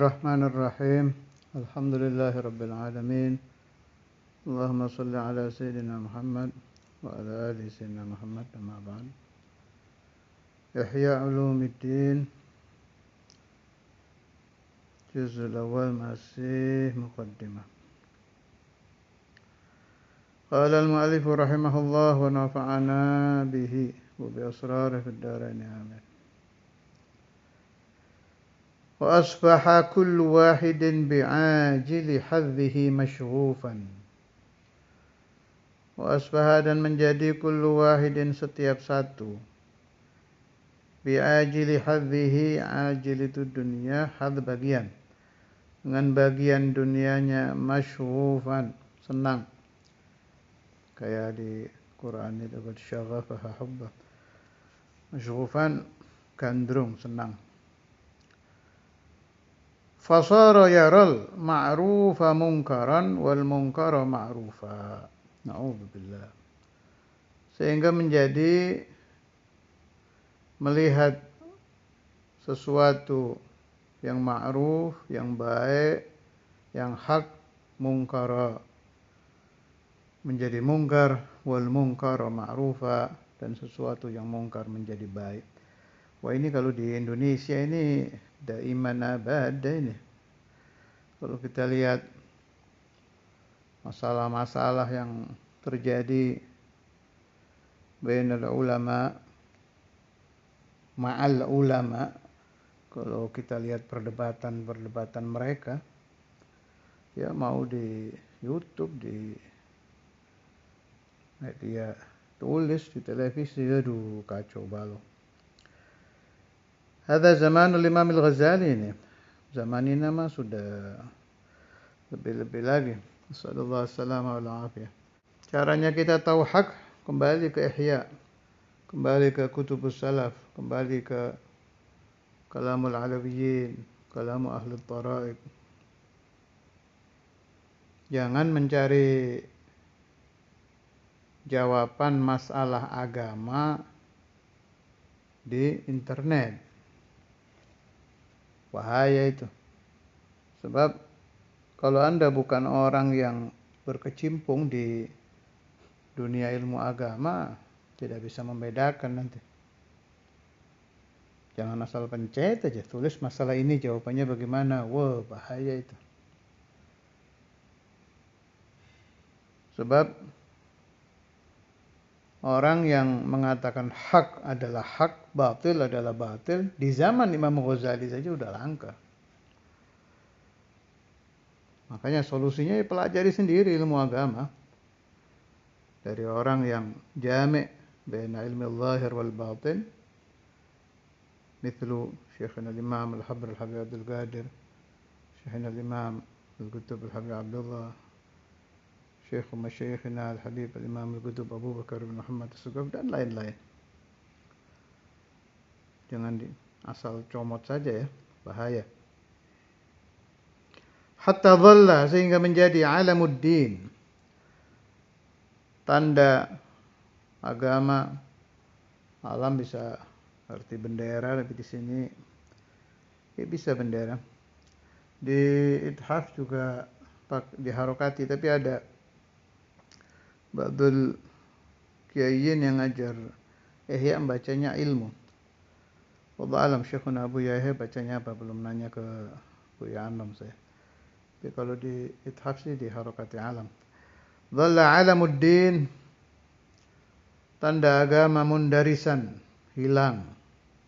Bismillahirrahmanirrahim. Alhamdulillahirabbil alamin. Allahumma shalli ala sayyidina Muhammad wa ala ali sayyidina Muhammad. Amma ba'd. Ihya Ulumuddin. Juz'ul awal masih muqaddimah. Qala al-mu'allif rahimahullah wa nafa'ana bihi wa bi asrarihi fid dharain amin. وأصبح كل واحد بعاجل حظه مشغوفا. وأصبح dan menjadi kullu wahidin setiap satu bi'ajili hadhihi, ajil itu dunia, had bagian, dengan bagian dunianya, masyghufan senang, kayak di Quran itu qad syaghafaha hubba, masyghufan gandrung, senang. Fasara yaral ma'rufa munkaran wal munkara ma'rufa. Na'udzubillah. Sehingga menjadi melihat sesuatu yang ma'ruf, yang baik, yang hak, munkara menjadi munkar, wal munkara ma'rufa, dan sesuatu yang munkar menjadi baik. Wah, ini kalau di Indonesia ini daiman abad ini. Kalau kita lihat masalah-masalah yang terjadi bainal ulama ma'al ulama, kalau kita lihat perdebatan mereka, ya mau di YouTube, di media tulis, di televisi, aduh kacau balau. Ada zamanul Imam Al-Ghazali ini. Zaman ini mah sudah lebih-lebih lagi. Sallallahu alaihi wasallam. Caranya kita tahu hak, kembali ke Ihya, kembali ke Kutubus Salaf, kembali ke Kalamul Alawiyyin, Kalamu Ahlul Tara'iq. Jangan mencari jawaban masalah agama di internet. Bahaya itu. Sebab kalau Anda bukan orang yang berkecimpung di dunia ilmu agama, tidak bisa membedakan nanti. Jangan asal pencet aja, tulis masalah ini jawabannya bagaimana. Wah, bahaya itu. Sebab orang yang mengatakan hak adalah hak, batil adalah batil, di zaman Imam Ghazali saja udah langka. Makanya solusinya ya pelajari sendiri ilmu agama. Dari orang yang jami' baina ilmi al-zahir wal batin, مثل شيخنا الإمام الحبر الحبيب عبد القادر، شيخنا الإمام القطب الحبيب عبد الله، شيخ مشايخنا الحبيب الإمام القطب Abu Bakar bin Muhammad As-Suqaf, dan lain-lain. Jangan asal comot saja ya, bahaya. Hatta dhalla, sehingga menjadi alamuddin, tanda agama. Alam bisa arti bendera, tapi di sini ya bisa bendera. Di Ithaf juga diharokati, tapi ada ba'dul kiaiyin yang ngajar Ihya bacanya ilmu. Wallahu alam, Syekhuna Abu Yahya bacanya apa, belum nanya ke Buya Anam saya. Tapi kalau di Ithaf sih diharokati alam. Dhalla alamuddin, tanda agama mundarisan, hilang,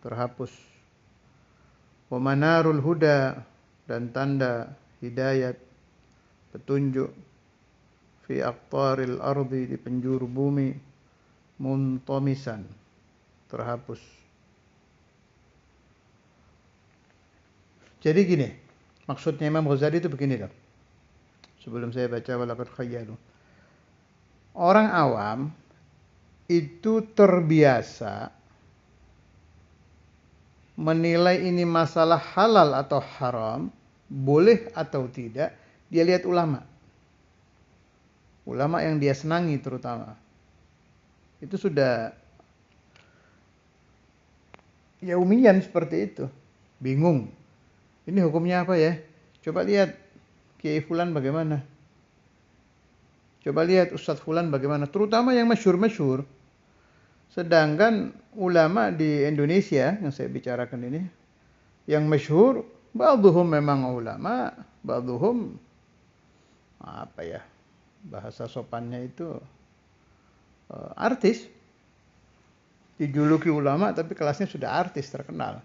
terhapus. Wa manarul huda, dan tanda hidayat, petunjuk, fi aqtaril ardi, di penjuru bumi, muntamisan, terhapus. Jadi gini, maksudnya Imam Ghazali itu begini dong. Sebelum saya baca walaqad khayyalu. Orang awam itu terbiasa menilai ini masalah halal atau haram, boleh atau tidak, dia lihat ulama. Ulama yang dia senangi terutama. Itu sudah yaumiyan seperti itu. Bingung. Ini hukumnya apa ya? Coba lihat Kiai Fulan bagaimana. Coba lihat Ustadz Fulan bagaimana. Terutama yang masyhur-masyhur. Sedangkan ulama di Indonesia yang saya bicarakan ini, yang masyhur, ba'dhuhum memang ulama, ba'dhuhum apa ya, bahasa sopannya itu artis. Dijuluki ulama tapi kelasnya sudah artis terkenal.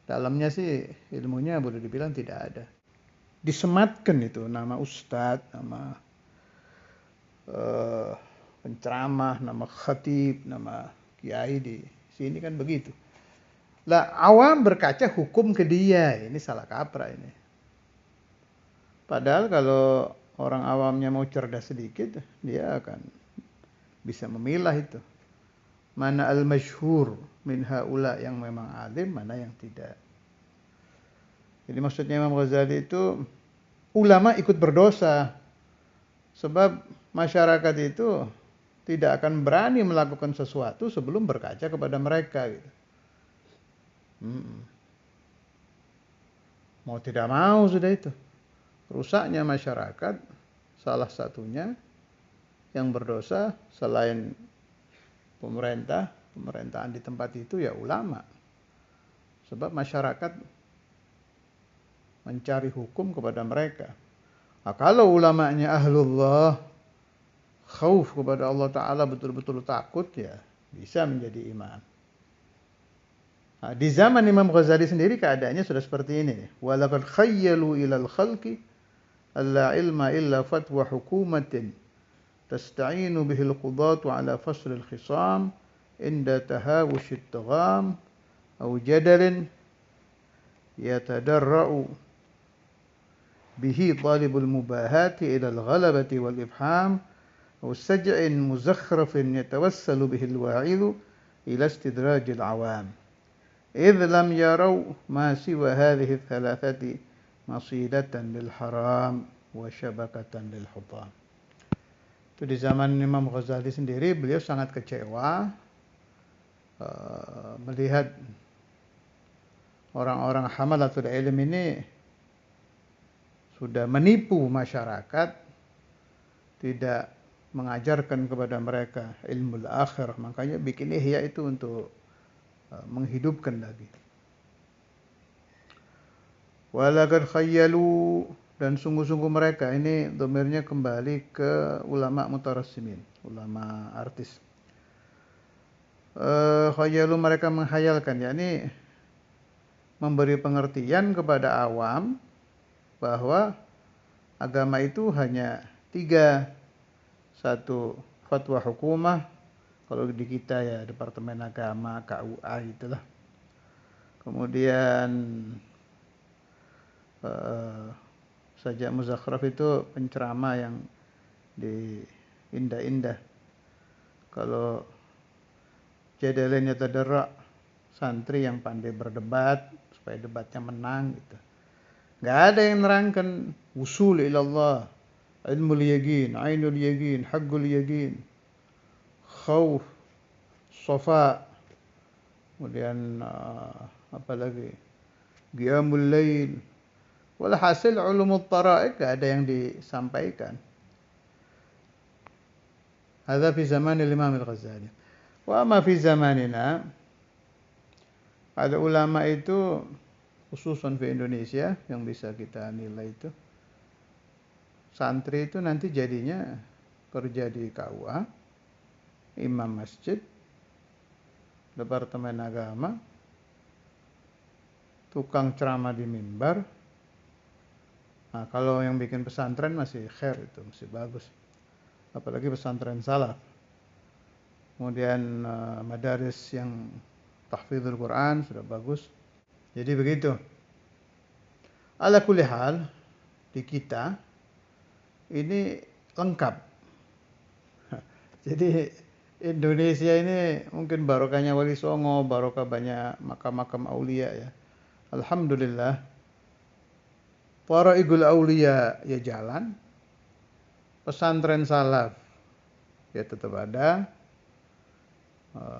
Dalamnya sih ilmunya boleh dibilang tidak ada. Disematkan itu nama ustadz, nama penceramah, nama khatib, nama kiai di sini kan begitu. Lah awam berkaca hukum ke dia, ini salah kaprah ini. Padahal kalau orang awamnya mau cerdas sedikit, dia akan bisa memilah itu. Mana al-masyhur min haula yang memang alim, mana yang tidak. Jadi maksudnya Imam Ghazali itu ulama ikut berdosa. Sebab masyarakat itu tidak akan berani melakukan sesuatu sebelum berkaca kepada mereka. Gitu. Mau tidak mau sudah itu. Rusaknya masyarakat salah satunya yang berdosa selain pemerintahan di tempat itu ya ulama. Sebab masyarakat mencari hukum kepada mereka. Nah, kalau ulamanya ahlullah, khauf kepada Allah Ta'ala, betul-betul takut, ya bisa menjadi imam. Nah, di zaman Imam Ghazali sendiri keadaannya sudah seperti ini. Walaqad khayyalu ilal khalqi alla ilma illa fatwa hukumatin tasta'inu bihil qudatu ala fasl al-khisam inda tahawush at-tagham aw jadalin yatadarra'u bihi talibul mubahati ila al-ghalabati wal ibham aw saj'in muzakhrafin yatawassalu bihi al-wa'idu ila istidraj al-awam idh lam yarau ma siwa hadhihi thalathati masilatan lil haram wa syabakatan lil hutam. Itu di zaman Imam Ghazali sendiri, beliau sangat kecewa melihat orang-orang hamalatul ilm ini sudah menipu masyarakat, tidak mengajarkan kepada mereka ilmu akhir. Makanya bikin ihya itu untuk menghidupkan lagi. Walaqad khayyalu, dan sungguh-sungguh mereka, ini dhamirnya kembali ke ulama mutarassimin, ulama artis. Khayyalu, mereka menghayalkan, yakni memberi pengertian kepada awam bahwa agama itu hanya 3. 1, fatwa hukumah, kalau di kita ya Departemen Agama, KUA itulah. Kemudian sajak muzakhraf itu penceramah yang indah-indah. Kalau jadalin yatadarra, santri yang pandai berdebat supaya debatnya menang gitu. Enggak ada yang nerangkan usul ilallah, ilmul yaqin, ainul yaqin, haqqul yaqin, khauf, safa, kemudian apa lagi, qiyamul lail. Walhasil ulumut tara'iq gak ada yang disampaikan. Hadza fi zaman Imam Al-Ghazali. Wa ma fi zamanina, ada ulama itu khususan di Indonesia yang bisa kita nilai itu, santri itu nanti jadinya kerja di KUA, imam masjid, Departemen Agama, tukang ceramah di mimbar. Nah, kalau yang bikin pesantren masih khair, itu masih bagus. Apalagi pesantren salaf. Kemudian madaris yang tahfidzul Quran sudah bagus. Jadi begitu. Ala kulli hal, di kita ini lengkap. Jadi Indonesia ini mungkin barokahnya Wali Songo, barokah banyak makam-makam aulia ya. Alhamdulillah. Para igul aulia ya jalan, pesantren salaf ya tetap ada,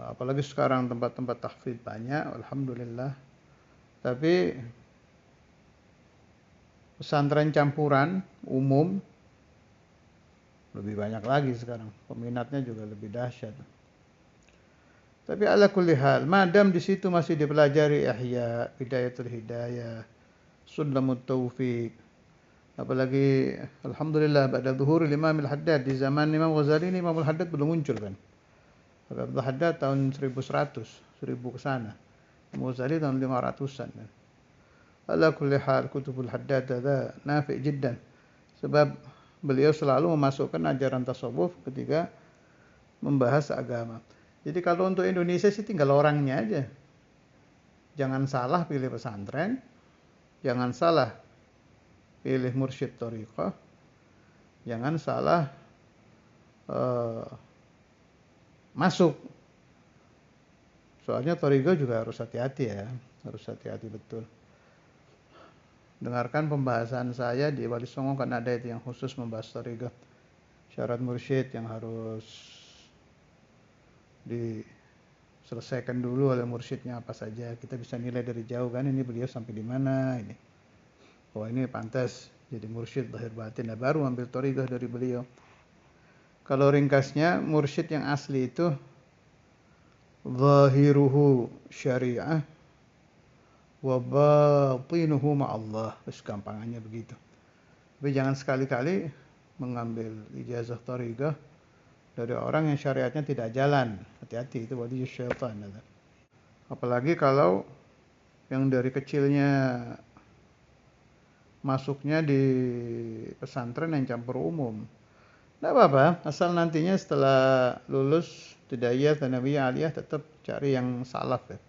apalagi sekarang tempat-tempat tahfidz banyak, alhamdulillah. Tapi pesantren campuran umum lebih banyak lagi sekarang, peminatnya juga lebih dahsyat. Tapi ala kulli hal, madam di situ masih dipelajari Ihya, Bidayatul Hidayah, Sulamut Taufiq, apalagi alhamdulillah pada zuhur Imam Al-Haddad di zaman Imam Ghazali ini, Imam Al-Haddad belum muncul kan. Abdul Haddad tahun 1100, 1000 ke sana. Imam Ghazali tahun 500-an. Ala kulli hal, kutubul Haddad ada nafi' jiddan. Sebab beliau selalu memasukkan ajaran tasawuf ketika membahas agama. Jadi kalau untuk Indonesia sih tinggal orangnya aja. Jangan salah pilih pesantren, jangan salah pilih mursyid thariqah, jangan salah masuk. Soalnya thariqah juga harus hati-hati ya, harus hati-hati betul. Dengarkan pembahasan saya di Wali Songo, kan ada itu yang khusus membahas thariqah. Syarat mursyid yang harus diselesaikan dulu oleh mursyidnya apa saja. Kita bisa nilai dari jauh kan, ini beliau sampai di mana ini. Oh ini pantas jadi mursyid lahir batin. Nah, baru ambil thariqah dari beliau. Kalau ringkasnya, mursyid yang asli itu zahiruhu syariah wa batinuhu ma'allah. Terus gampangannya begitu. Tapi jangan sekali-kali mengambil ijazah thariqah dari orang yang syariatnya tidak jalan. Hati-hati, itu wali syaitan. Apalagi kalau yang dari kecilnya masuknya di pesantren yang campur umum. Tidak apa-apa, asal nantinya setelah lulus Tidaiyah, Tsanawiyah, Aliyah tetap cari yang salaf ya.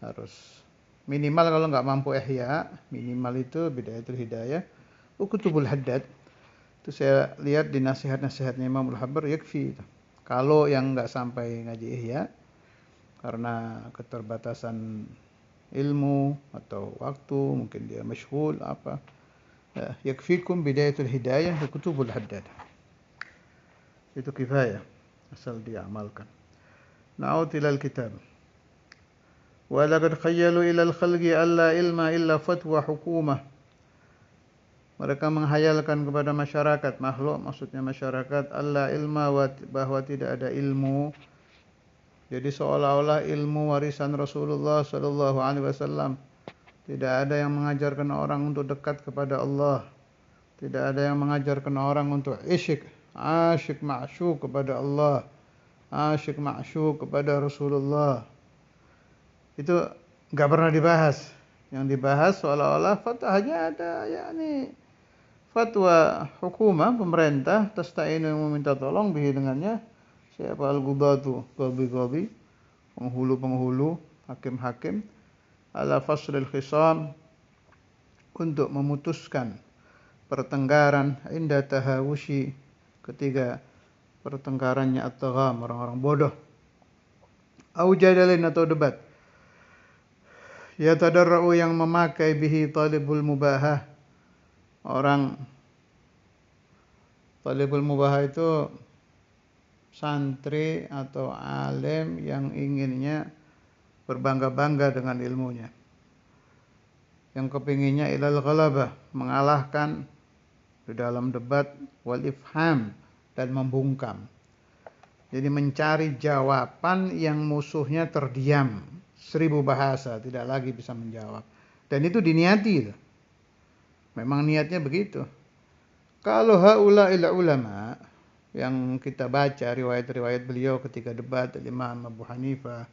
Harus minimal kalau nggak mampu Ihya, minimal itu Bidayatul Hidayah, Kutubul Haddad. Itu saya lihat di nasihat-nasihatnya Imam Al-Habbar, yakfi. Kalau yang nggak sampai ngaji Ihya karena keterbatasan ilmu atau waktu, mungkin dia masyghul apa, yakfikum Bidayatul Hidayah wa Kutubul Haddad. Itu kifayah asal diamalkan. Na'ud ilal kitab. Wa laqad khayyalu ilal khalqi alla ilma illa fatwa hukumah. Mereka menghayalkan kepada masyarakat, makhluk maksudnya masyarakat, alla ilma, bahwa tidak ada ilmu. Jadi seolah-olah ilmu warisan Rasulullah sallallahu alaihi wasallam. Tidak ada yang mengajarkan orang untuk dekat kepada Allah. Tidak ada yang mengajarkan orang untuk asyik ma'syuk kepada Allah, asyik ma'syuk kepada Rasulullah. Itu enggak pernah dibahas. Yang dibahas seolah-olah fatwa hanya ada yakni fatwa hukumah pemerintah, tasta'inu meminta tolong bihi dengannya siapa al-qudatu, qadhi-qadhi, penghulu-penghulu, hakim-hakim, ala faslil khisam, untuk memutuskan pertengkaran, inda tahawushi, ketika pertengkarannya at-tagham, orang-orang bodoh, au jadalin, atau debat, ya tadarra'u, yang memakai bihi talibul mubahah, orang talibul mubahah itu santri atau alim yang inginnya berbangga-bangga dengan ilmunya, yang kepinginnya ilal ghalabah, mengalahkan di dalam debat, wal ifham, dan membungkam. Jadi mencari jawaban yang musuhnya terdiam, 1000 bahasa tidak lagi bisa menjawab. Dan itu diniati. Memang niatnya begitu. Kalau haula'il ulama yang kita baca riwayat-riwayat beliau ketika debat, Imam Abu Hanifah,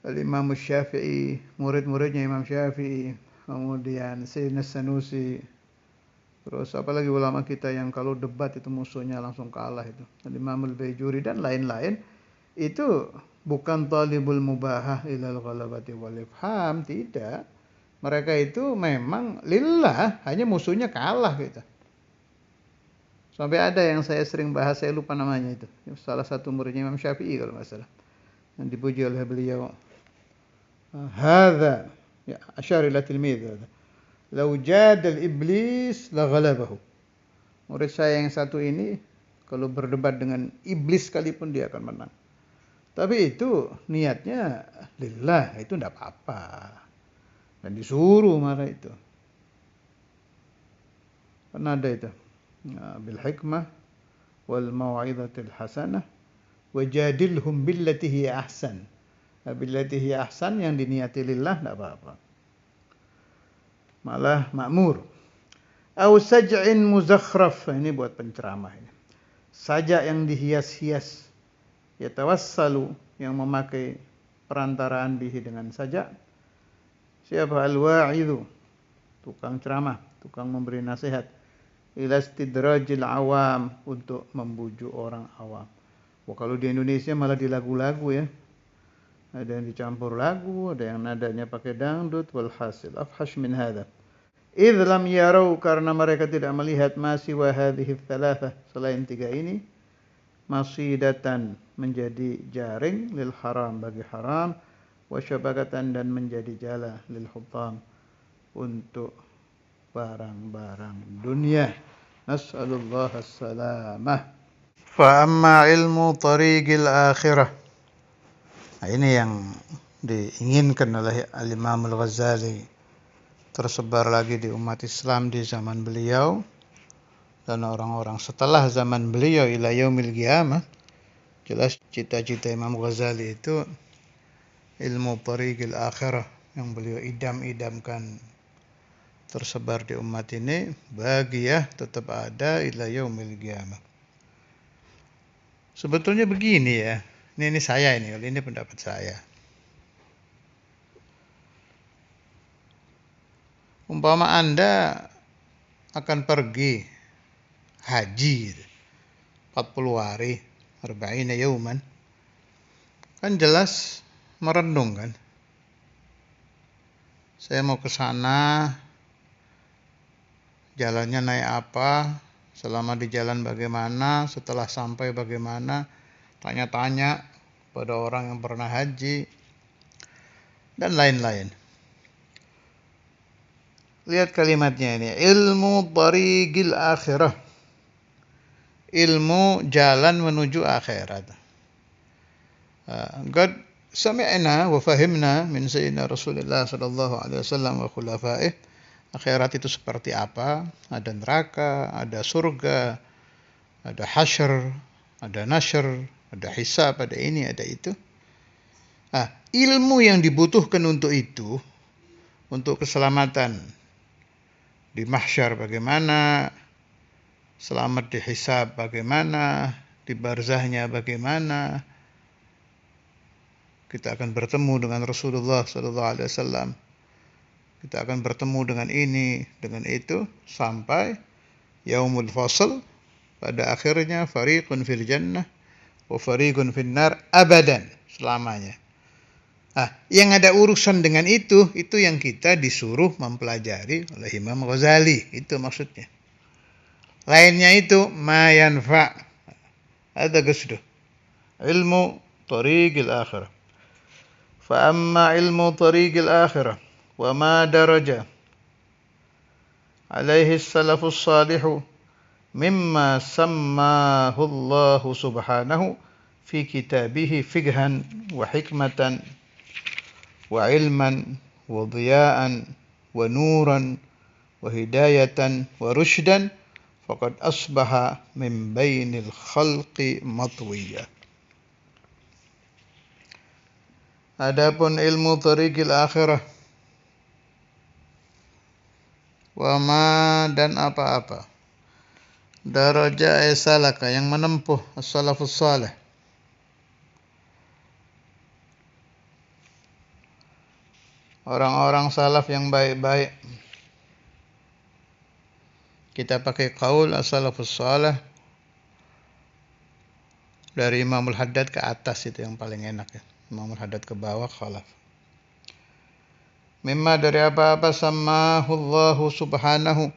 Imam Syafi'i, murid-muridnya Imam Syafi'i, kemudian Sayyidina Sanusi, terus apalagi ulama kita yang kalau debat itu musuhnya langsung kalah itu, Imam Al-Baijuri dan lain-lain, itu bukan talibul mubahah ilal ghalabati wal ifham, tidak. Mereka itu memang lillah, hanya musuhnya kalah gitu. Sampai ada yang saya sering bahas, saya lupa namanya itu, salah satu muridnya Imam Syafi'i kalau nggak salah, yang dipuji oleh beliau, hadza ya asyar ila tilmidz, lau jadal iblis la ghalabahu. Murid saya yang satu ini kalau berdebat dengan iblis sekalipun dia akan menang. Tapi itu niatnya lillah, itu enggak apa-apa. Dan disuruh marah itu. Kan ada itu. Bil hikmah wal mau'izatil hasanah wajadilhum billati hiya ahsan. Billati hiya ahsan yang diniati lillah enggak apa-apa. Malah makmur. Au saj'in muzakhraf. Ini buat penceramah ini. Sajak yang dihias-hias. Yatawassalu, yang memakai perantaraan bihi dengan sajak. Siapa? Al-wa'idhu, tukang ceramah, tukang memberi nasihat. Ila istidrajil awam, untuk membujuk orang awam. Wah, kalau di Indonesia malah di lagu-lagu ya. Ada yang dicampur lagu, ada yang nadanya pakai dangdut. Walhasil afhash min hadha. Idh lam yarau, karena mereka tidak melihat masih wahadhihi thalathah, selain tiga ini, masidatan, menjadi jaring, lil haram, bagi haram, wa syabakatan, dan menjadi jala, lil hutam, untuk barang-barang dunia. Nas'alullah as-salamah. Fa amma ilmu tariqil akhirah. Nah, ini yang diinginkan oleh Al-Imam Al-Ghazali, tersebar lagi di umat Islam di zaman beliau dan orang-orang setelah zaman beliau ila yaumil qiyamah. Jelas cita-cita Imam Ghazali itu ilmu tariqil akhirah yang beliau idam-idamkan tersebar di umat ini, bagiyah, tetap ada ila yaumil qiyamah. Sebetulnya begini ya, ini saya ini pendapat saya. Umpama Anda akan pergi haji 40 hari, 40 yauman, kan jelas merenung kan. Saya mau ke sana, jalannya naik apa, selama di jalan bagaimana, setelah sampai bagaimana, tanya-tanya pada orang yang pernah haji, dan lain-lain. Lihat kalimatnya ini, ilmu tariqil akhirah, ilmu jalan menuju akhirat. Qad sami'na wa fahimna min sayyidina Rasulullah sallallahu alaihi wasallam wa khulafaih. Akhirat itu seperti apa? Ada neraka, ada surga, ada hasyr, ada nasyr, ada hisab, ada ini, ada itu. Ilmu yang dibutuhkan untuk itu, untuk keselamatan di mahsyar bagaimana, selamat di hisab bagaimana, di barzahnya bagaimana, kita akan bertemu dengan Rasulullah SAW, kita akan bertemu dengan ini, dengan itu, sampai yaumul fasl, pada akhirnya fariqun fil jannah wa fariqun fil nar abadan, selamanya. Yang ada urusan dengan itu yang kita disuruh mempelajari oleh Imam Ghazali, itu maksudnya. Lainnya itu ma yanfa', ada qasduh, ilmu tariqil akhirah. Fa amma ilmu tariqil akhirah wa ma daraja alaihi salafus salihu mimma sammahu Allah subhanahu fi kitabihi fiqhan wa hikmatan wa ilman wa dhiya'an wa nuran wa hidayatan wa rushdan, faqad asbaha min bainil khalqi matwiyah. Adapun ilmu tariqil akhirah, wa ma, dan apa-apa, daraja salaka, yang menempuh as-salafus salih, orang-orang salaf yang baik-baik. Kita pakai qaul as-salafus salih dari Imamul Haddad ke atas, itu yang paling enak ya. Imamul Haddad ke bawah khalaf. Mimma, dari apa-apa, sammahu Allah subhanahu,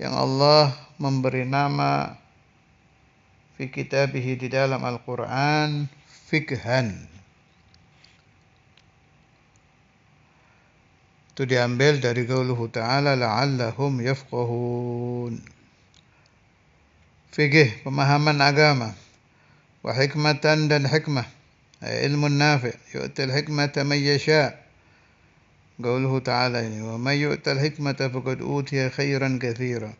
yang Allah memberi nama fi kitabihi, di dalam Al-Quran, fiqhan. Itu diambil dari qauluhu ta'ala la'allahum yafqahun. Fiqh, pemahaman agama. Wa hikmatan, dan hikmah, ilmun nafi', yu'til hikmata man yasha'. Qauluhu ta'ala ini, wa man yu'tal hikmata faqad utiya khairan katsira.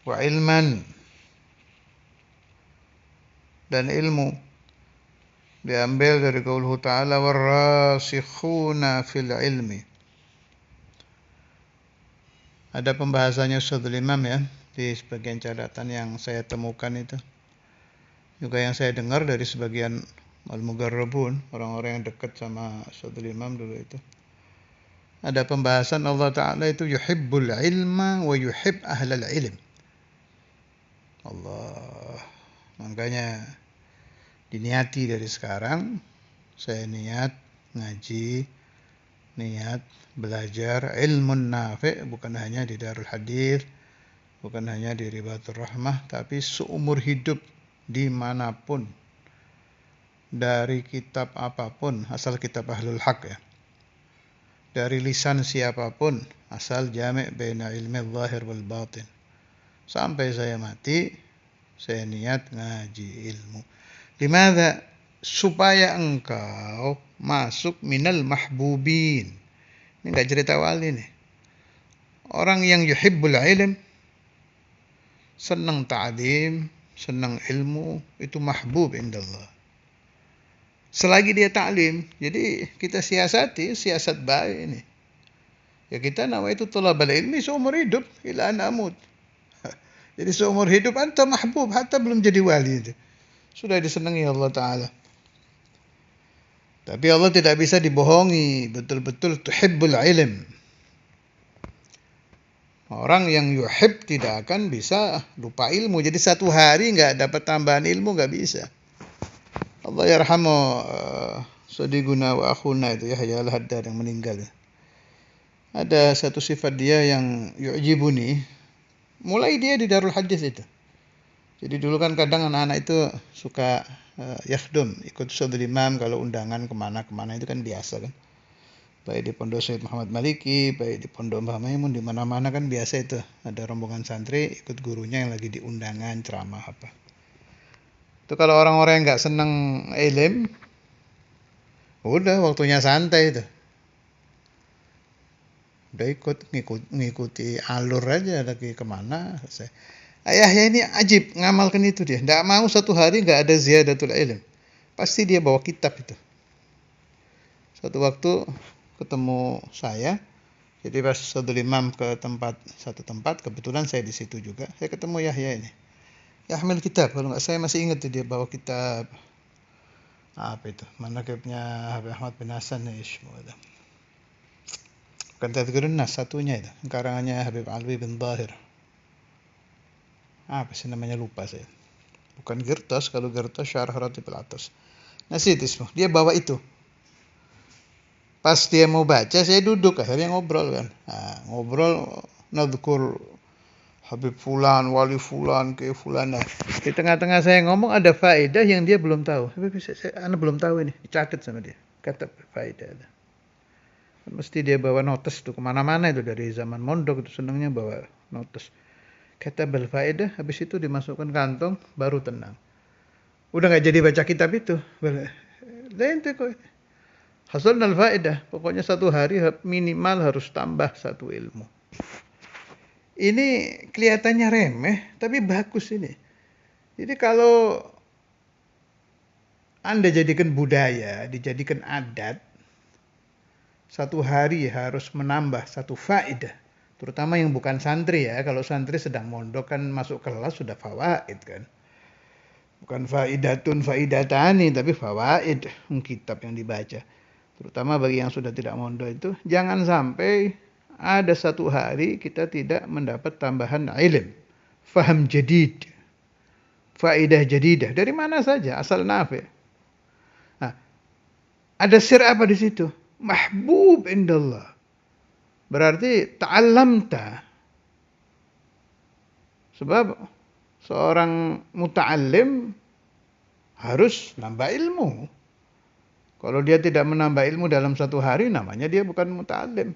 wa ilman, dan ilmu. Diambil dari qauluhu ta'ala warrasikhuna fil ilmi. Ada pembahasannya Ustadzul Imam ya di sebagian catatan yang saya temukan itu. Juga yang saya dengar dari sebagian al-mugarrabun, orang-orang yang dekat sama Ustadzul Imam dulu itu. Ada pembahasan Allah Ta'ala itu yuhibbul ilma wa yuhib ahlal ilm. Allah. Makanya diniati dari sekarang, saya niat ngaji, niat belajar ilmun nafi', bukan hanya di Darul Hadis, bukan hanya di Ribatul Rahmah, tapi seumur hidup dimanapun, dari kitab apapun, asal kitab Ahlul Haq ya, dari lisan siapapun, asal jami' baina ilmi zahir wal batin. Sampai saya mati, saya niat ngaji ilmu. Limadha? Supaya engkau masuk minal mahbubin. Ini enggak cerita wali nih. Orang yang yuhibbul ilm, senang ta'lim, senang ilmu, itu mahbub indallah. Selagi dia ta'lim, jadi kita siasati, siasat baik ini. Ya kita nama itu thalabal ilmi seumur hidup, ila an amut. Jadi seumur hidup anta mahbub, hatta belum jadi wali itu. Sudah disenangi Allah Ta'ala. Tapi Allah tidak bisa dibohongi. Betul-betul tuhibbul ilm. Orang yang yuhib tidak akan bisa lupa ilmu. Jadi satu hari nggak dapat tambahan ilmu, nggak bisa. Allah yarhamu Sodiguna wa akhuna itu ya, Yahya al-Haddad yang meninggal. Ada satu sifat dia yang yu'jibuni. Mulai dia di Darul Hadis itu. Jadi dulu kan kadang anak-anak itu suka yakhdum, ikut Ustadzul Imam kalau undangan kemana-kemana itu kan biasa kan. Baik di Pondok Syekh Muhammad Maliki, baik di Pondok Mbah Maimun, di mana-mana kan biasa itu. Ada rombongan santri ikut gurunya yang lagi di undangan, ceramah apa. Itu kalau orang-orang yang nggak seneng ilm, udah waktunya santai itu. Udah ngikuti alur aja lagi kemana. Ayahnya ini ajib, ngamalkan itu dia. Tidak mau satu hari nggak ada ziyadatul ilm. Pasti dia bawa kitab itu. Satu waktu ketemu saya, jadi pas satu imam ke satu tempat, kebetulan saya di situ juga. Saya ketemu Yahya ini. Yahmil kitab, kalau nggak saya masih ingat tuh dia bawa kitab. Apa itu? Manaqibnya Habib Ahmad bin Hasan Ishmu. Bukan Tadhkirun Nas, satunya itu. Karangannya Habib Alwi bin Zahir. Apa sih namanya, lupa saya. Bukan Girtas, kalau Girtas Syarah Ratibul Atas. Nasid ismu. Dia bawa itu. Pas dia mau baca, saya duduk, akhirnya ngobrol kan. Nah, ngobrol, nadhkur Habib Fulan, Wali Fulan, ke Fulan. Nah, di tengah-tengah saya ngomong ada faedah yang dia belum tahu. Saya belum tahu ini, dicatat sama dia. Kata faedah. Mesti dia bawa notes tuh kemana-mana itu, dari zaman mondok itu senangnya bawa notes. Kata faedah, habis itu dimasukkan kantong, baru tenang. Udah nggak jadi baca kitab itu. Lain tuh kok. Hasilnya faedah, pokoknya satu hari minimal harus tambah satu ilmu. Ini kelihatannya remeh, tapi bagus ini. Jadi kalau Anda jadikan budaya, dijadikan adat, satu hari harus menambah satu faedah. Terutama yang bukan santri ya. Kalau santri sedang mondok kan masuk kelas sudah fawaid kan. Bukan faidatani, tapi fawaid, kitab yang dibaca. Terutama bagi yang sudah tidak mondok itu, jangan sampai ada satu hari kita tidak mendapat tambahan ilm. Faham jadid. Faidah jadidah. Dari mana saja, asal nafi'. Nah, ada sir apa di situ? Mahbub indallah. Berarti ta'allamta. Sebab seorang muta'allim harus nambah ilmu. Kalau dia tidak menambah ilmu dalam satu hari, namanya dia bukan muta'allim.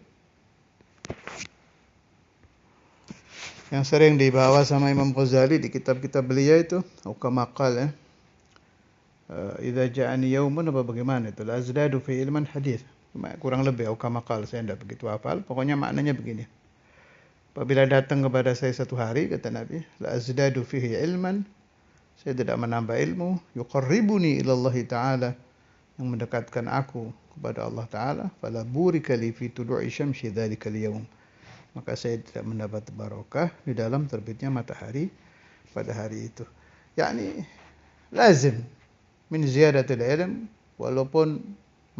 Yang sering dibawa sama Imam Ghazali di kitab-kitab beliau itu, ukamaqal ya. Idza ja'ani yaumun, apa bagaimana itu? La azdadu fi ilman hadis. Kurang lebih ukamaqal, saya tidak begitu hafal. Pokoknya maknanya begini. Apabila datang kepada saya satu hari, kata Nabi, la azdadu fihi ilman, saya tidak menambah ilmu, yuqarribuni ilallahi ta'ala, yang mendekatkan aku kepada Allah Ta'ala, fala burika li fi tulu'i syamsi dzalikal yaum, maka saya tidak mendapat barokah di dalam terbitnya matahari pada hari itu. Yani lazim min ziyadatil ilm walaupun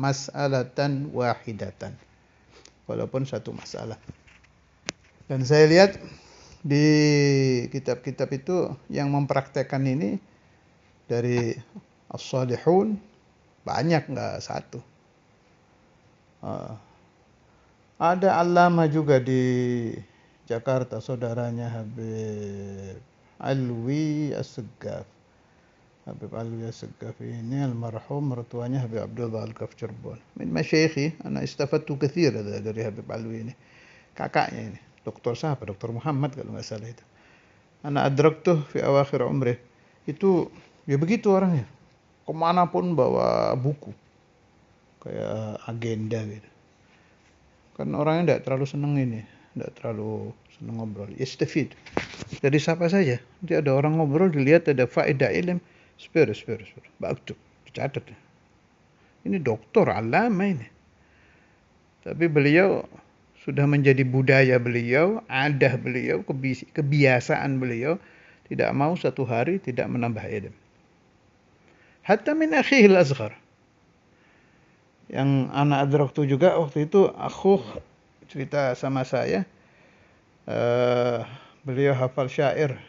mas'alatan wahidatan, walaupun satu masalah. Dan saya lihat di kitab-kitab itu yang mempraktekkan ini dari as-salihun banyak, nggak satu. Ada alama juga di Jakarta, saudaranya Habib Alwi As-Segaf. Habib Alwi As-Segaf ini almarhum mertuanya Habib Abdullah Al-Kaf Cirebon. Min masyayikhi, ana istafadtu katsir dari Habib Alwi ini. Kakaknya ini, Doktor siapa? Doktor Muhammad kalau nggak salah itu. Ana adraktuh fi awakhir umrih. Itu ya begitu orangnya. Kemanapun bawa buku. Kayak agenda gitu. Kan orangnya tidak terlalu senang ini. Tidak terlalu senang ngobrol. Yastafid. Dari siapa saja. Nanti ada orang ngobrol, dilihat ada faedah ilm. Spare. Baktub. Dicatat. Ini doktor, alama ini. Tapi beliau sudah menjadi budaya beliau, adah beliau, kebiasaan beliau, tidak mau satu hari tidak menambah ilmu. Hatta min akhihil azghar. Yang anak adraktu juga waktu itu, akhuh cerita sama saya, beliau hafal syair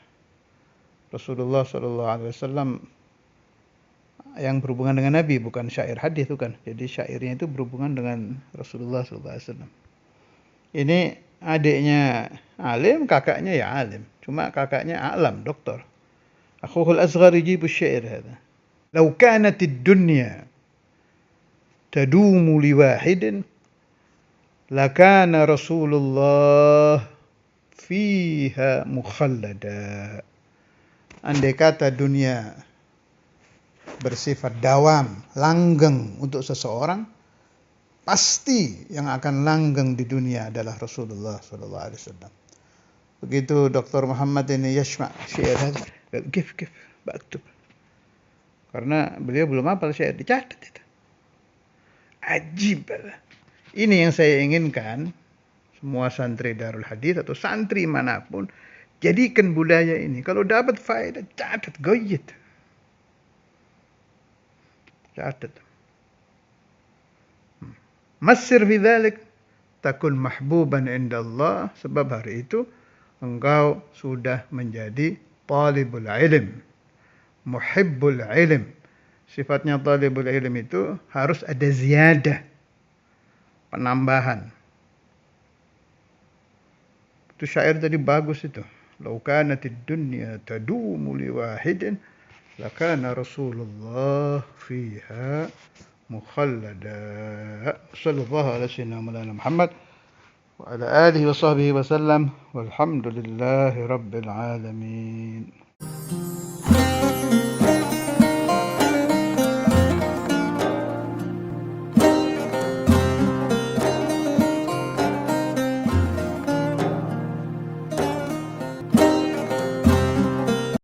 Rasulullah SAW yang berhubungan dengan Nabi, bukan syair hadis itu kan. Jadi syairnya itu berhubungan dengan Rasulullah SAW. Ini adiknya alim, kakaknya ya alim. Cuma kakaknya alam, doktor. Akhuhul asghar yajibu syair hada. Lau kanatid dunya tadumu liwahidin lakana Rasulullah fiha mukhallada. Andai kata dunia bersifat dawam, langgeng untuk seseorang, pasti yang akan langgeng di dunia adalah Rasulullah SAW. Begitu Dr. Muhammad ini yashma' syair, kif baktub. Karena beliau belum hafal syair, dicatat itu. Ajib. Ini yang saya inginkan, semua santri Darul Hadis atau santri manapun, jadikan budaya ini. Kalau dapat faedah, catat, goyit. Catat. Masir fi dzalik takun mahbuban indallah, sebab hari itu engkau sudah menjadi talibul ilm, muhibbul ilm. Sifatnya talibul ilm itu harus ada ziyadah, penambahan. Itu syair tadi bagus itu. Lau kanatid dunya tadumu liwahidin lakana Rasulullah fiha مخلدا صلى الله على سيدنا مولانا محمد وعلى آله وصحبه وسلم والحمد لله رب العالمين.